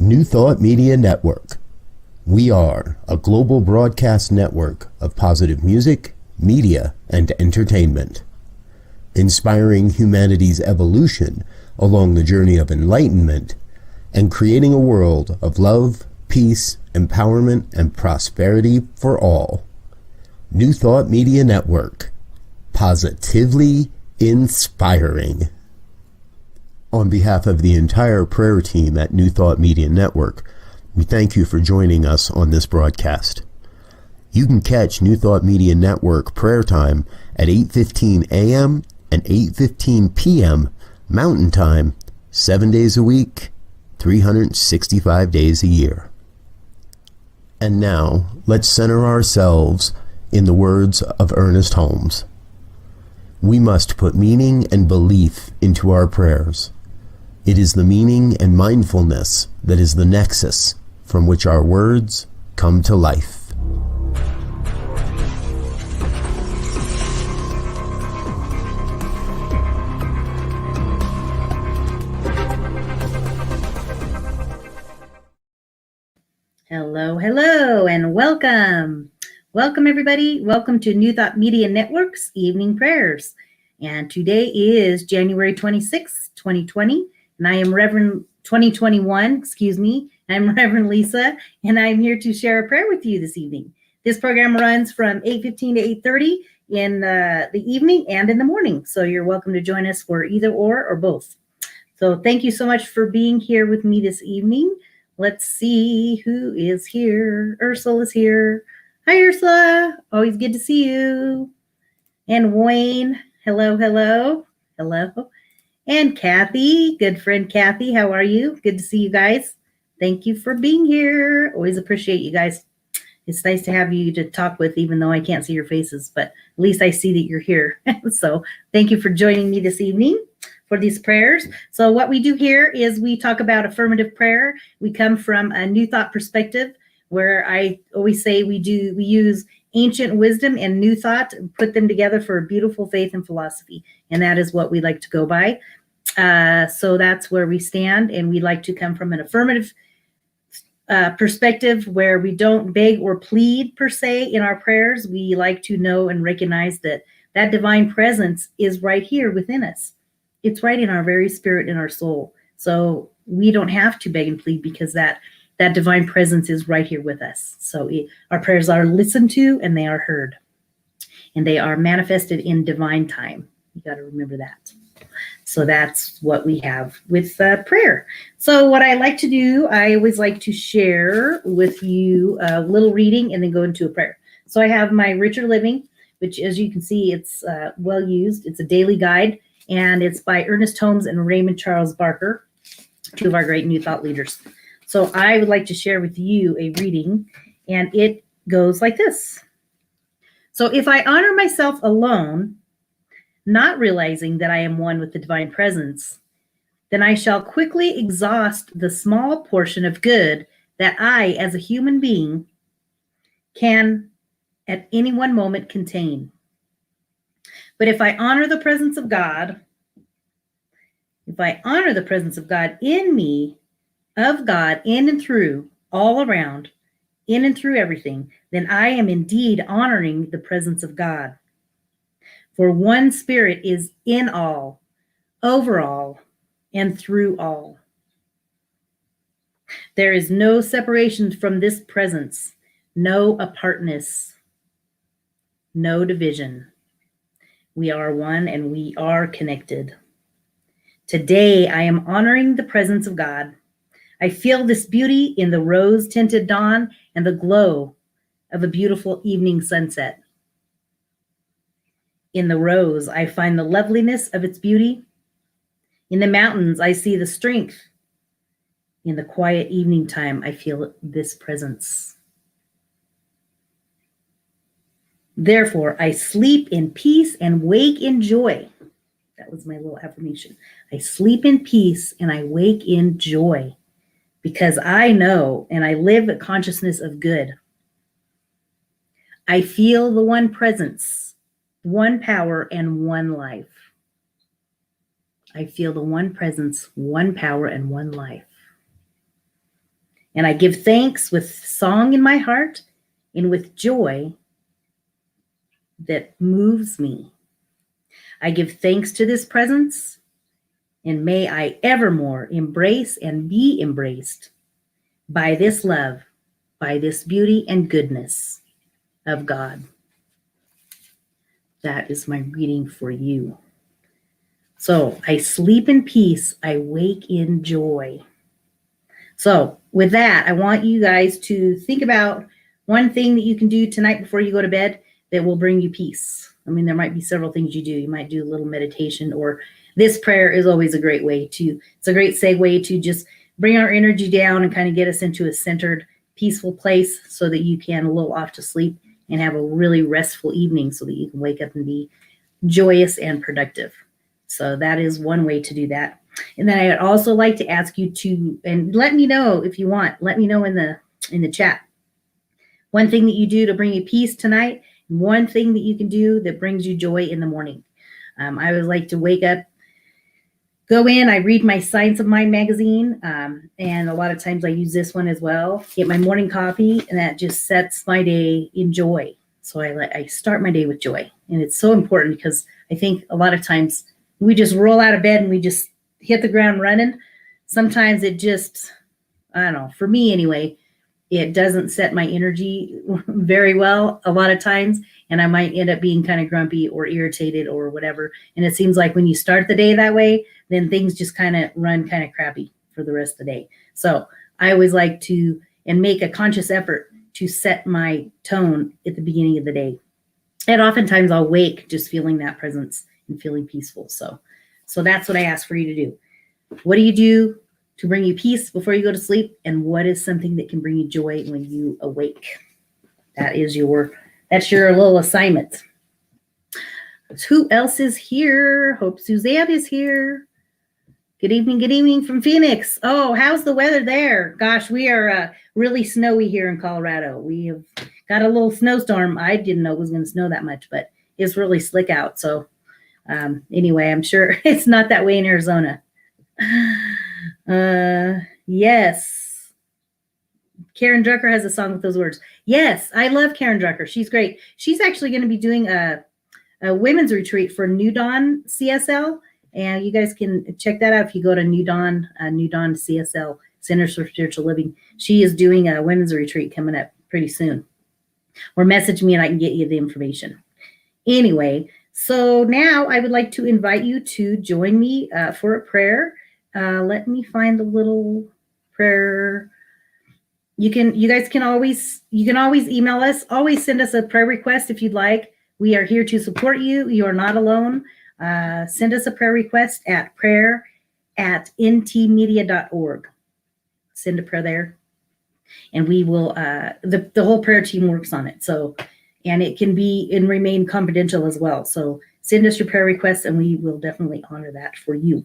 New Thought Media Network. We are a global broadcast network of positive music, media, and entertainment, inspiring humanity's evolution along the journey of enlightenment and creating a world of love, peace, empowerment, and prosperity for all. New Thought Media Network. Positively inspiring. On behalf of the entire prayer team at New Thought Media Network, we thank you for joining us on this broadcast. You can catch New Thought Media Network prayer time at 8:15 a.m. and 8:15 p.m. Mountain Time, 7 days a week, 365 days a year. And now, let's center ourselves in the words of Ernest Holmes. We must put meaning and belief into our prayers. It is the meaning and mindfulness that is the nexus from which our words come to life. Hello, and welcome. Welcome, everybody. Welcome to New Thought Media Network's Evening Prayers. And today is January 26, 2020. And I am Reverend 2021, I'm Reverend Lisa, and I'm here to share a prayer with you this evening. This program runs from 8:15 to 8:30 in the evening and in the morning. So you're welcome to join us for either or both. So thank you so much for being here with me this evening. Let's see who is here. Ursula is here. Hi, Ursula. Always good to see you. And Wayne. Hello. And Kathy, good friend Kathy, how are you? Good to see you guys. Thank you for being here. Always appreciate you guys. It's nice to have you to talk with, even though I can't see your faces, but at least I see that you're here. So thank you for joining me this evening for these prayers. So what we do here is we talk about affirmative prayer. We come from a New Thought perspective, where I always say we use ancient wisdom and new thought, put them together for a beautiful faith and philosophy. And that is what we like to go by. So that's where we stand. And we like to come from an affirmative perspective, where we don't beg or plead per se in our prayers. We like to know and recognize that that divine presence is right here within us. It's right in our very spirit, in our soul. So we don't have to beg and plead, because that divine presence is right here with us. So our prayers are listened to and they are heard. And they are manifested in divine time. You got to remember that. So that's what we have with prayer. So what I like to do, I always like to share with you a little reading and then go into a prayer. So I have my Richer Living, which, as you can see, it's well used. It's a daily guide, and it's by Ernest Holmes and Raymond Charles Barker, two of our great New Thought leaders. So I would like to share with you a reading, and it goes like this. So if I honor myself alone, not realizing that I am one with the divine presence, then I shall quickly exhaust the small portion of good that I, as a human being, can at any one moment contain. But if I honor the presence of God, in me, of God in and through, all around, in and through everything, then I am indeed honoring the presence of God. For one spirit is in all, over all, and through all. There is no separation from this presence, no apartness, no division. We are one and we are connected. Today I am honoring the presence of God. I feel this beauty in the rose-tinted dawn and the glow of a beautiful evening sunset. In the rose, I find the loveliness of its beauty. In the mountains, I see the strength. In the quiet evening time, I feel this presence. Therefore, I sleep in peace and wake in joy. That was my little affirmation. I sleep in peace and I wake in joy, because I know and I live a consciousness of good. I feel the one presence, one power, and one life. I feel the one presence, one power, and one life. And I give thanks with song in my heart and with joy that moves me. I give thanks to this presence, and may I evermore embrace and be embraced by this love, by this beauty and goodness of God. That is my reading for you. So I sleep in peace, I wake in joy. So with that, I want you guys to think about one thing that you can do tonight before you go to bed that will bring you peace. I mean, there might be several things you do. You might do a little meditation, or this prayer is always a great way to, it's a great segue to just bring our energy down and kind of get us into a centered, peaceful place so that you can a little off to sleep and have a really restful evening so that you can wake up and be joyous and productive. So that is one way to do that. And then I'd also like to ask you to, and let me know if you want, let me know in the chat, one thing that you do to bring you peace tonight, one thing that you can do that brings you joy in the morning. I always like to wake up, go in, I read my Science of Mind magazine, and a lot of times I use this one as well, get my morning coffee, and that just sets my day in joy. So I start my day with joy. And it's so important because I think a lot of times we just roll out of bed and we just hit the ground running. Sometimes it just, I don't know, for me anyway, it doesn't set my energy very well a lot of times, and I might end up being kind of grumpy or irritated or whatever. And it seems like when you start the day that way, then things just kind of run kind of crappy for the rest of the day. So I always like to, and make a conscious effort to set my tone at the beginning of the day. And oftentimes I'll wake just feeling that presence and feeling peaceful. So that's what I ask for you to do. What do you do to bring you peace before you go to sleep? And what is something that can bring you joy when you awake? That's your little assignment. Who else is here? Hope Suzanne is here. Good evening from Phoenix. Oh, how's the weather there? Gosh, we are really snowy here in Colorado. We have got a little snowstorm. I didn't know it was going to snow that much, but it's really slick out. So anyway, I'm sure it's not that way in Arizona. Yes. Karen Drucker has a song with those words. Yes, I love Karen Drucker. She's great. She's actually going to be doing a women's retreat for New Dawn CSL. And you guys can check that out if you go to New Dawn CSL, Centers for Spiritual Living. She is doing a women's retreat coming up pretty soon. Or message me and I can get you the information. Anyway, so now I would like to invite you to join me for a prayer. Let me find the little prayer. You guys can always email us. Always send us a prayer request if you'd like. We are here to support you. You are not alone. Send us a prayer request at prayer@ntmedia.org. Send a prayer there, and we will. The whole prayer team works on it. So, and it can be and remain confidential as well. So send us your prayer requests, and we will definitely honor that for you.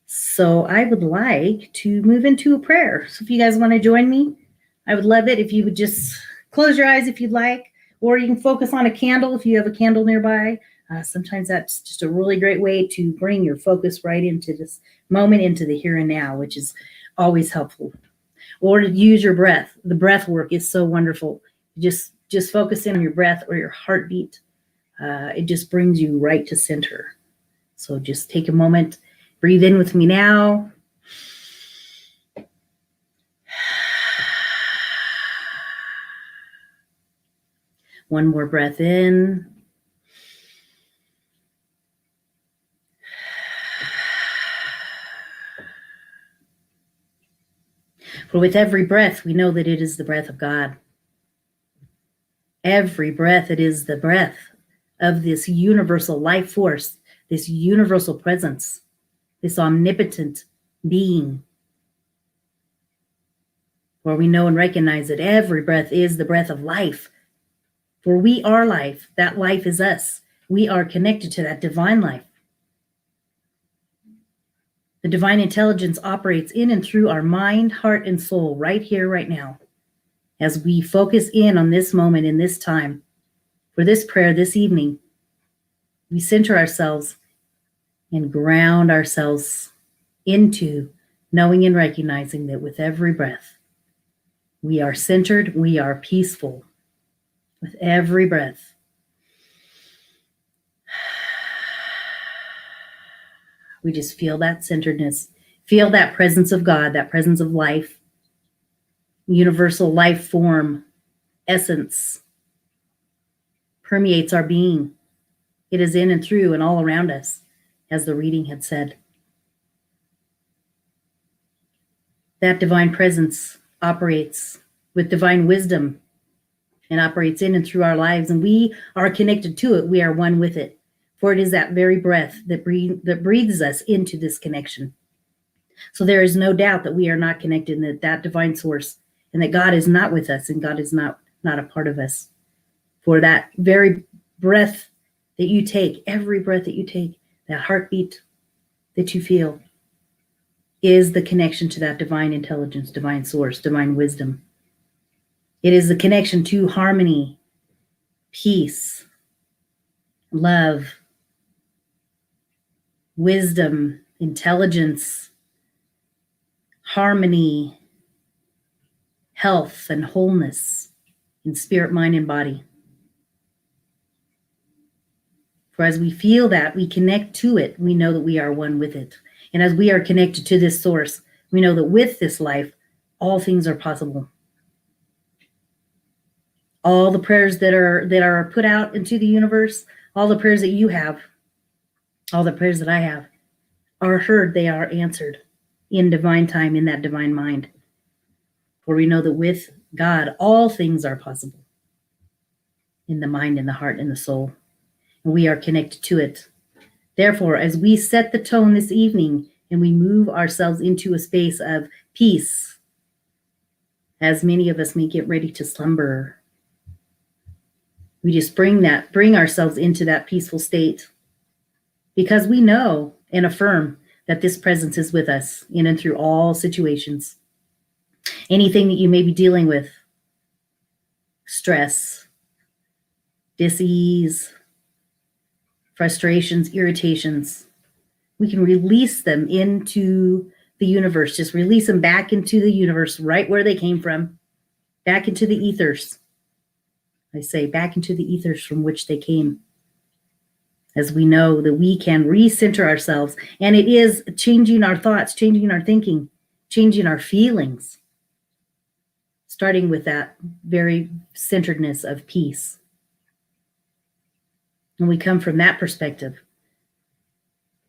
So I would like to move into a prayer. So if you guys want to join me, I would love it if you would just close your eyes if you'd like, or you can focus on a candle if you have a candle nearby. Sometimes that's just a really great way to bring your focus right into this moment, into the here and now, which is always helpful. Or to use your breath. The breath work is so wonderful. Just focus in on your breath or your heartbeat. It just brings you right to center. So just take a moment. Breathe in with me now. One more breath in. For with every breath, we know that it is the breath of God. Every breath, it is the breath of this universal life force, this universal presence, this omnipotent being. For we know and recognize that every breath is the breath of life. For we are life. That life is us. We are connected to that divine life. The divine intelligence operates in and through our mind, heart, and soul right here, right now. As we focus in on this moment, in this time, for this prayer this evening, we center ourselves and ground ourselves into knowing and recognizing that with every breath, We are centered. We are peaceful with every breath. We just feel that centeredness, feel that presence of God, that presence of life, universal life form, essence permeates our being. It is in and through and all around us, as the reading had said. That divine presence operates with divine wisdom and operates in and through our lives, and we are connected to it. We are one with it, for it is that very breath that breathes us into this connection. So there is no doubt that we are not connected, and that divine source, and that God is not with us, and God is not a part of us. For that very breath that you take, every breath that you take, that heartbeat that you feel, is the connection to that divine intelligence, divine source, divine wisdom. It is the connection to harmony, peace, love, wisdom, intelligence, harmony, health, and wholeness in spirit, mind, and body. For as we feel that, we connect to it, we know that we are one with it. And as we are connected to this source, we know that with this life, all things are possible. All the prayers that are put out into the universe, all the prayers that you have, all the prayers that I have, are heard, they are answered in divine time, in that divine mind. For we know that with God, all things are possible in the mind, in the heart, in the soul. And we are connected to it. Therefore, as we set the tone this evening and we move ourselves into a space of peace, as many of us may get ready to slumber, we just bring ourselves into that peaceful state, because we know and affirm that this presence is with us in and through all situations. Anything that you may be dealing with, stress, dis-ease, frustrations, irritations, we can release them into the universe. Just release them back into the universe, right where they came from, back into the ethers. I say back into the ethers from which they came, as we know that we can recenter ourselves. And it is changing our thoughts, changing our thinking, changing our feelings, starting with that very centeredness of peace. And we come from that perspective.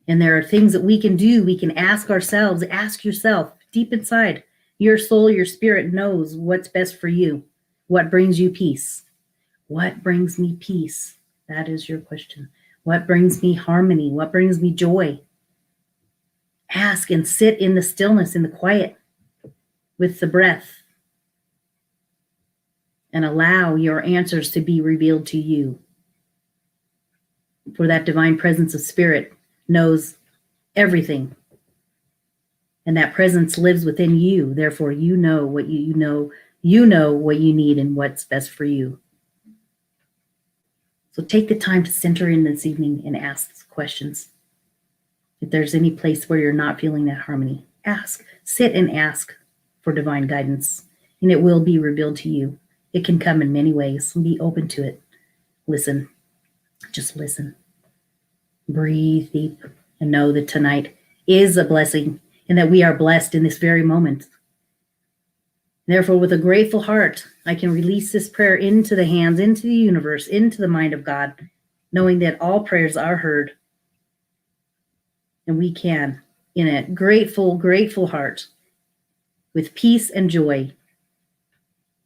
And there are things that we can do. We can ask ourselves, ask yourself deep inside. Your soul, your spirit knows what's best for you. What brings you peace? What brings me peace? That is your question. What brings me harmony? What brings me joy? Ask and sit in the stillness, in the quiet, with the breath, and allow your answers to be revealed to you. For that divine presence of spirit knows everything. And that presence lives within you. Therefore, you know what you know what you need and what's best for you. So take the time to center in this evening and ask questions. If there's any place where you're not feeling that harmony, ask, sit and ask for divine guidance, and it will be revealed to you. It can come in many ways. Be open to it. Listen. Just listen. Breathe deep and know that tonight is a blessing and that we are blessed in this very moment. Therefore, with a grateful heart, I can release this prayer into the hands, into the universe, into the mind of God, knowing that all prayers are heard. And we can, in a grateful, grateful heart, with peace and joy,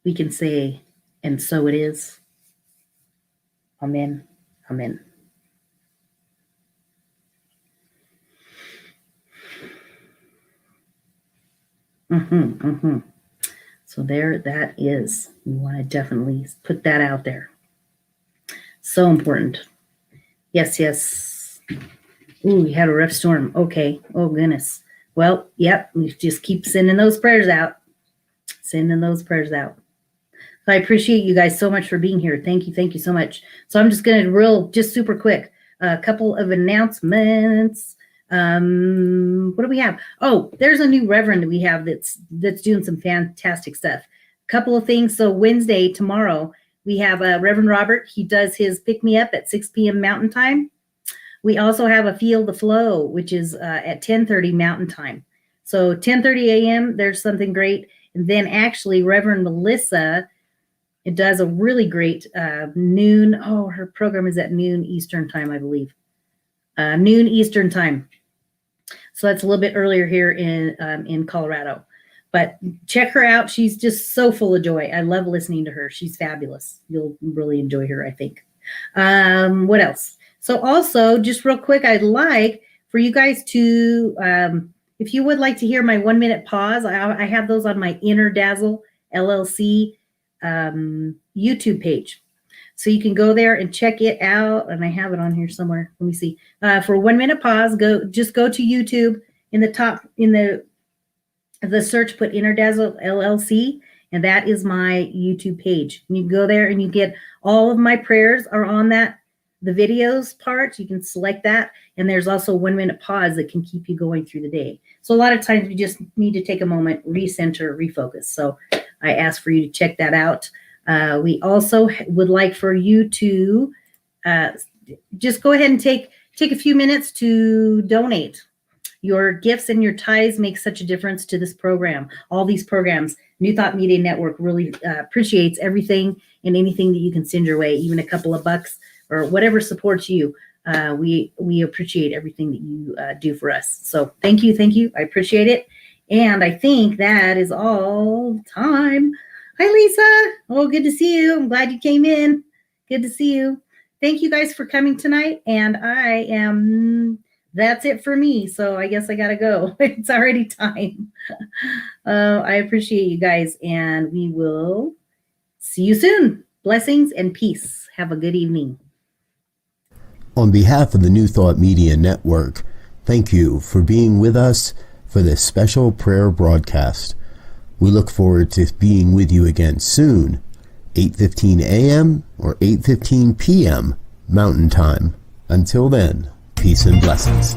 we can say, and so it is. Amen. Amen. So there that is. You want to definitely put that out there. So important. Yes. Ooh, we had a rough storm. Okay. Oh, goodness. Well, yep. We just keep sending those prayers out. So I appreciate you guys so much for being here. Thank you so much. So I'm just going to just super quick, a couple of announcements. What do we have? Oh, there's a new reverend we have that's doing some fantastic stuff. couple of things. So Wednesday, tomorrow, we have Reverend Robert. He does his Pick Me Up at 6 p.m. Mountain Time. We also have a Feel the Flow, which is at 10:30 Mountain Time. So 10:30 a.m., there's something great. And then actually Reverend Melissa, it does a really great noon. Oh, her program is at noon Eastern time, I believe. Noon Eastern time. So that's a little bit earlier here in Colorado. But check her out. She's just so full of joy. I love listening to her. She's fabulous. You'll really enjoy her, I think. What else? So also, just real quick, I'd like for you guys to, if you would like to hear my 1 minute pause, I have those on my Inner Dazzle LLC YouTube page. So you can go there and check it out. And I have it on here somewhere. Let me see. For 1 minute pause, just go to YouTube. In the top, in the search, put Inner Dazzle LLC, and that is my YouTube page. And you go there and you get all of my prayers are on that. The videos part, you can select that. And there's also 1 minute pause that can keep you going through the day. So a lot of times you just need to take a moment, recenter, refocus. So I ask for you to check that out. We also would like for you to just go ahead and take a few minutes to donate. Your gifts and your tithes make such a difference to this program. All these programs, New Thought Media Network really appreciates everything and anything that you can send your way, even a couple of bucks or whatever supports you. We appreciate everything that you do for us. So thank you. I appreciate it. And I think that is all time. Hi, Lisa. Oh, good to see you. I'm glad you came in. Good to see you. Thank you guys for coming tonight. And that's it for me. So I guess I got to go. It's already time. I appreciate you guys, and we will see you soon. Blessings and peace. Have a good evening. On behalf of the New Thought Media Network, thank you for being with us for this special prayer broadcast. We look forward to being with you again soon, 8:15 a.m. or 8:15 p.m. Mountain Time. Until then, peace and blessings.